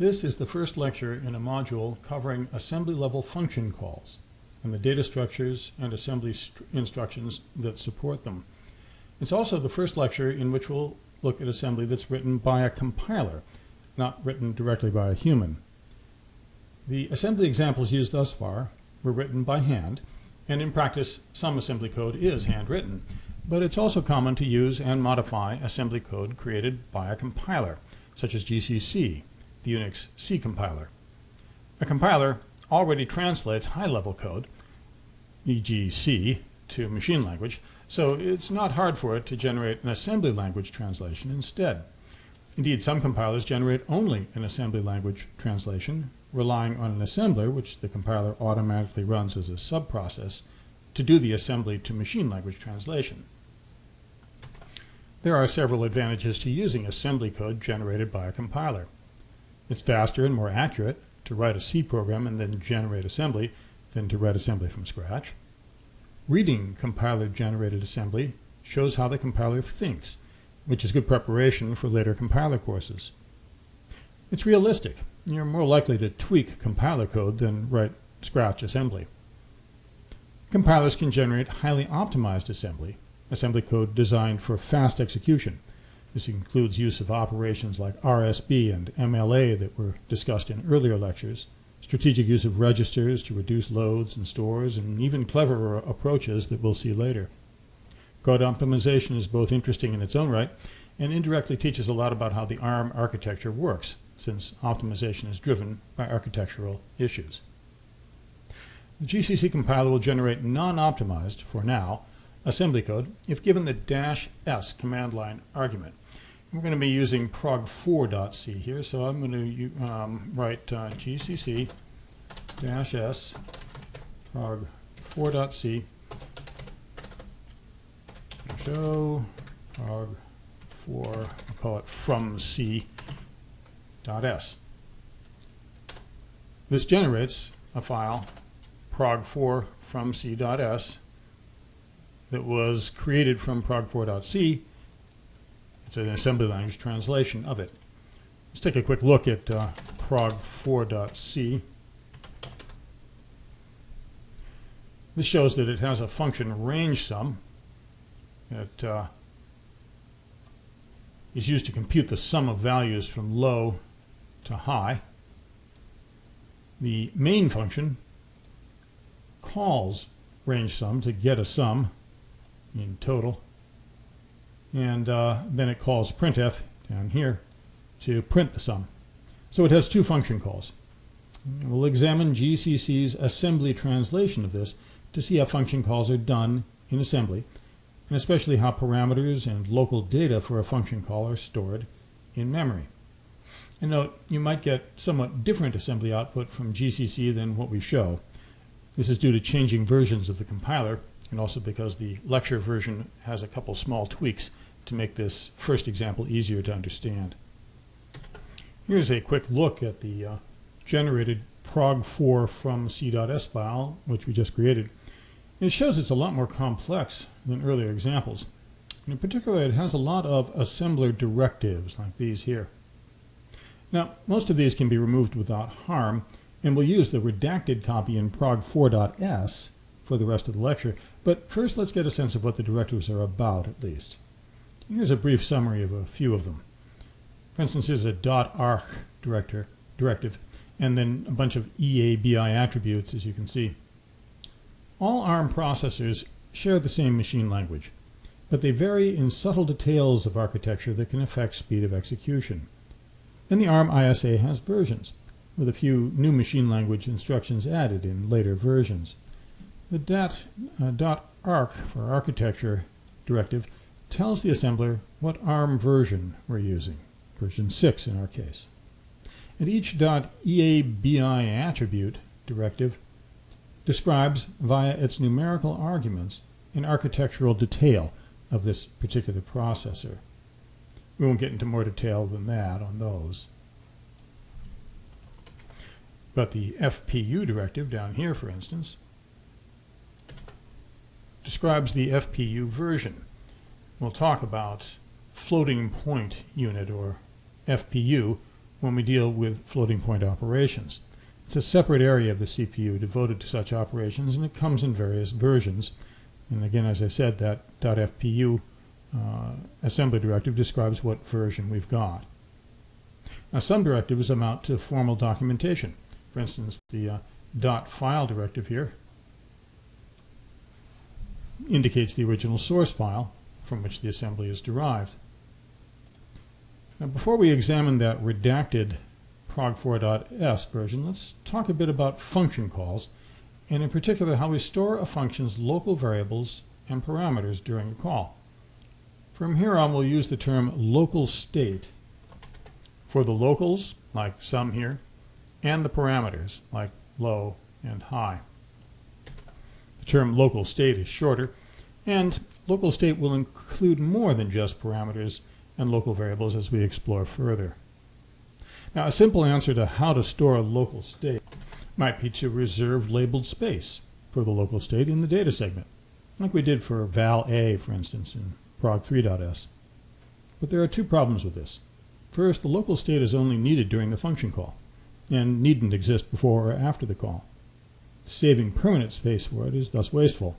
This is the first lecture in a module covering assembly-level function calls and the data structures and assembly instructions that support them. It's also the first lecture in which we'll look at assembly that's written by a compiler, not written directly by a human. The assembly examples used thus far were written by hand, and in practice some assembly code is handwritten, but it's also common to use and modify assembly code created by a compiler, such as GCC, the Unix C compiler. A compiler already translates high-level code, e.g. C, to machine language, so it's not hard for it to generate an assembly language translation instead. Indeed, some compilers generate only an assembly language translation, relying on an assembler, which the compiler automatically runs as a subprocess, to do the assembly to machine language translation. There are several advantages to using assembly code generated by a compiler. It's faster and more accurate to write a C program and then generate assembly than to write assembly from scratch. Reading compiler-generated assembly shows how the compiler thinks, which is good preparation for later compiler courses. It's realistic. You're more likely to tweak compiler code than write scratch assembly. Compilers can generate highly optimized assembly code designed for fast execution. This includes use of operations like RSB and MLA that were discussed in earlier lectures, strategic use of registers to reduce loads and stores, and even cleverer approaches that we'll see later. Code optimization is both interesting in its own right and indirectly teaches a lot about how the ARM architecture works, since optimization is driven by architectural issues. The GCC compiler will generate non-optimized, for now, assembly code if given the -s command line argument. We're going to be using prog4.c here, so I'm going to write GCC -s prog4.c show prog4, we'll call it from c.s. This generates a file prog4 from c.s that was created from prog4.c. It's an assembly language translation of it. Let's take a quick look at prog4.c. This shows that it has a function range sum that is used to compute the sum of values from low to high. The main function calls range sum to get a sum in total, and then it calls printf down here to print the sum. So it has two function calls. We'll examine GCC's assembly translation of this to see how function calls are done in assembly, and especially how parameters and local data for a function call are stored in memory. And note, you might get somewhat different assembly output from GCC than what we show. This is due to changing versions of the compiler, and also because the lecture version has a couple small tweaks to make this first example easier to understand. Here's a quick look at the generated prog4 from c.s file, which we just created. And it shows it's a lot more complex than earlier examples. And in particular, it has a lot of assembler directives like these here. Now, most of these can be removed without harm, and we'll use the redacted copy in prog4.s for the rest of the lecture, but first let's get a sense of what the directives are about, at least. Here's a brief summary of a few of them. For instance, here's a .arch directive, and then a bunch of EABI attributes, as you can see. All ARM processors share the same machine language, but they vary in subtle details of architecture that can affect speed of execution. And the ARM ISA has versions, with a few new machine language instructions added in later versions. The .arch for architecture directive tells the assembler what ARM version we're using, version 6 in our case. And each .eabi attribute directive describes via its numerical arguments an architectural detail of this particular processor. We won't get into more detail than that on those. But the FPU directive down here, for instance, describes the FPU version. We'll talk about floating point unit, or FPU, when we deal with floating point operations. It's a separate area of the CPU devoted to such operations, and it comes in various versions. And again, as I said, that .fpu assembly directive describes what version we've got. Now, some directives amount to formal documentation. For instance, the .file directive here indicates the original source file from which the assembly is derived. Now, before we examine that redacted prog4.s version, let's talk a bit about function calls, and in particular how we store a function's local variables and parameters during a call. From here on, we'll use the term local state for the locals, like sum here, and the parameters, like low and high. The term local state is shorter, and local state will include more than just parameters and local variables as we explore further. Now, a simple answer to how to store a local state might be to reserve labeled space for the local state in the data segment, like we did for val A, for instance, in prog3.s. But there are two problems with this. First, the local state is only needed during the function call, and needn't exist before or after the call. Saving permanent space for it is thus wasteful.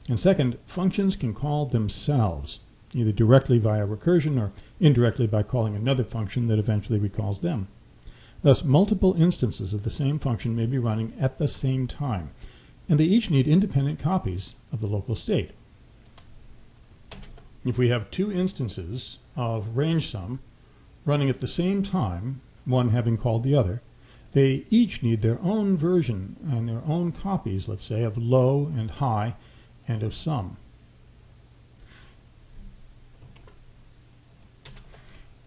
And second, functions can call themselves, either directly via recursion or indirectly by calling another function that eventually recalls them. Thus, multiple instances of the same function may be running at the same time, and they each need independent copies of the local state. If we have two instances of range sum running at the same time, one having called the other, they each need their own version and their own copies, let's say, of low and high and of sum.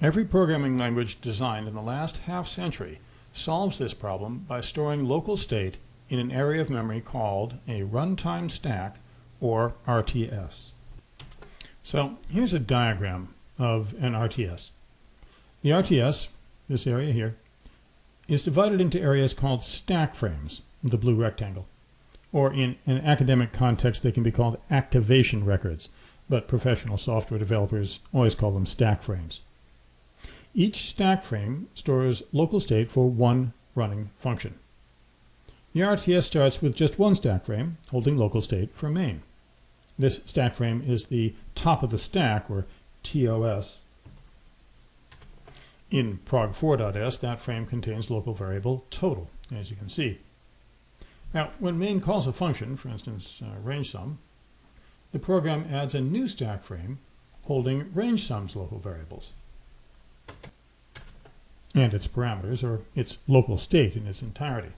Every programming language designed in the last half-century solves this problem by storing local state in an area of memory called a runtime stack, or RTS. So here's a diagram of an RTS. The RTS, this area here, is divided into areas called stack frames, the blue rectangle. Or in an academic context, they can be called activation records, but professional software developers always call them stack frames. Each stack frame stores local state for one running function. The RTS starts with just one stack frame, holding local state for main. This stack frame is the top of the stack, or TOS. In prog4.s, that frame contains local variable total, as you can see. Now, when main calls a function, for instance, range sum, the program adds a new stack frame holding range sum's local variables and its parameters, or its local state in its entirety.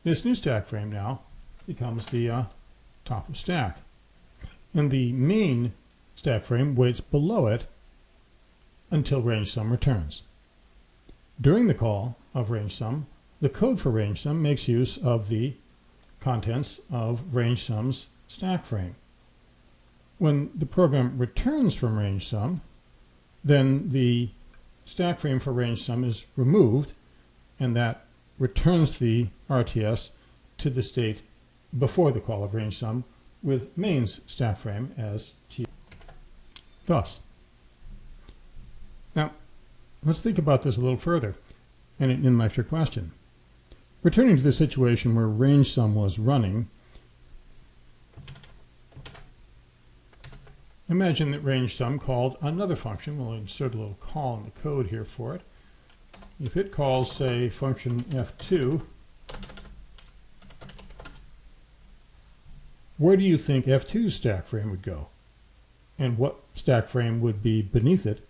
This new stack frame now becomes the top of stack, and the main stack frame waits below it until range sum returns. During the call of range sum, the code for range sum makes use of the contents of range sum's stack frame. When the program returns from range sum, then the stack frame for range sum is removed, and that returns the RTS to the state before the call of range sum with main's stack frame as T. Thus, now let's think about this a little further and an in-lecture question. Returning to the situation where range sum was running, imagine that range sum called another function. We'll insert a little call in the code here for it. If it calls, say, function f2, where do you think f2's stack frame would go? And what stack frame would be beneath it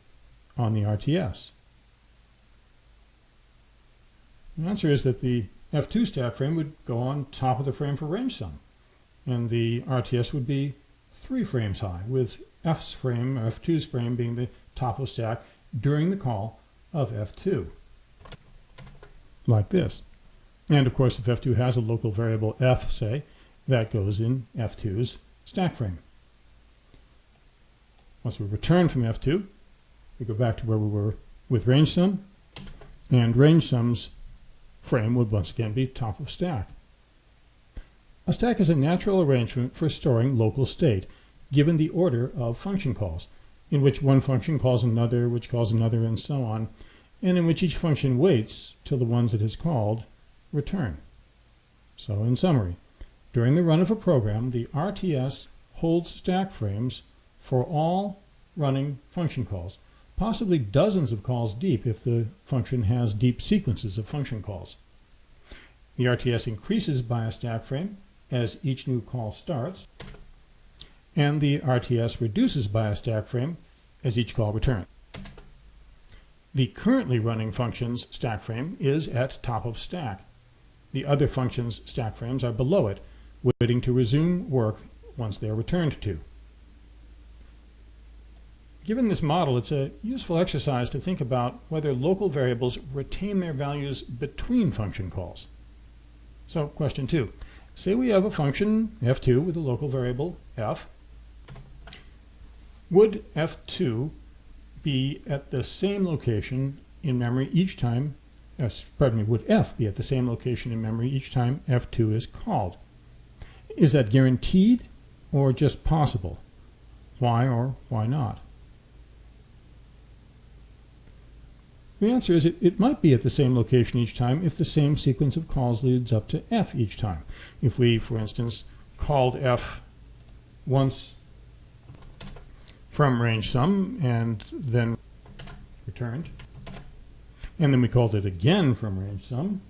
on the RTS? The answer is that the f2 stack frame would go on top of the frame for range sum, and the RTS would be 3 frames high, with f's frame, or f2's frame, being the top of stack during the call of f2, like this. And of course, if f2 has a local variable f, say, that goes in f2's stack frame. Once we return from f2, we go back to where we were with range sum, and range sum's frame would once again be top of stack. A stack is a natural arrangement for storing local state, given the order of function calls, in which one function calls another, which calls another, and so on. and in which each function waits till the ones it has called return. So in summary, during the run of a program, the RTS holds stack frames for all running function calls, possibly dozens of calls deep if the function has deep sequences of function calls. The RTS increases by a stack frame as each new call starts, and the RTS reduces by a stack frame as each call returns. The currently running function's stack frame is at top of stack. The other function's stack frames are below it, waiting to resume work once they are returned to. Given this model, it's a useful exercise to think about whether local variables retain their values between function calls. So, question 2. Say we have a function f2 with a local variable f. Would f2 be at the same location in memory each time, would f be at the same location in memory each time f2 is called? Is that guaranteed or just possible? Why or why not? The answer is it might be at the same location each time if the same sequence of calls leads up to f each time. If we, for instance, called f once from range sum and then returned, and then we called it again from range sum,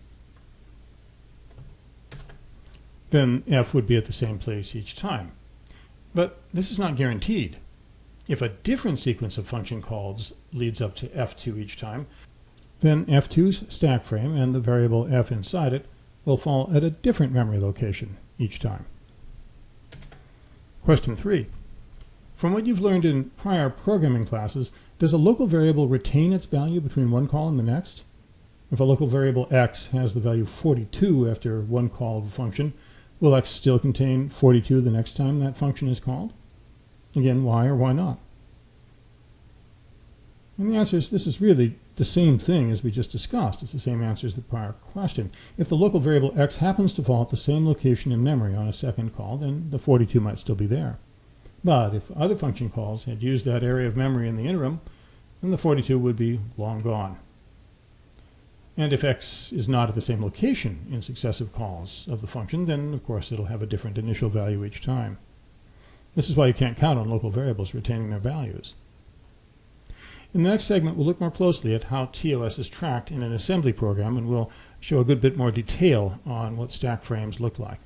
then f would be at the same place each time. But this is not guaranteed. If a different sequence of function calls leads up to f2 each time, then f2's stack frame and the variable f inside it will fall at a different memory location each time. Question 3. From what you've learned in prior programming classes, does a local variable retain its value between one call and the next? If a local variable x has the value 42 after one call of a function, will x still contain 42 the next time that function is called? Again, why or why not? And the answer is this is really the same thing as we just discussed. It's the same answer as the prior question. If the local variable x happens to fall at the same location in memory on a second call, then the 42 might still be there. But if other function calls had used that area of memory in the interim, then the 42 would be long gone. And if x is not at the same location in successive calls of the function, then of course it'll have a different initial value each time. This is why you can't count on local variables retaining their values. In the next segment, we'll look more closely at how TOS is tracked in an assembly program, and we'll show a good bit more detail on what stack frames look like.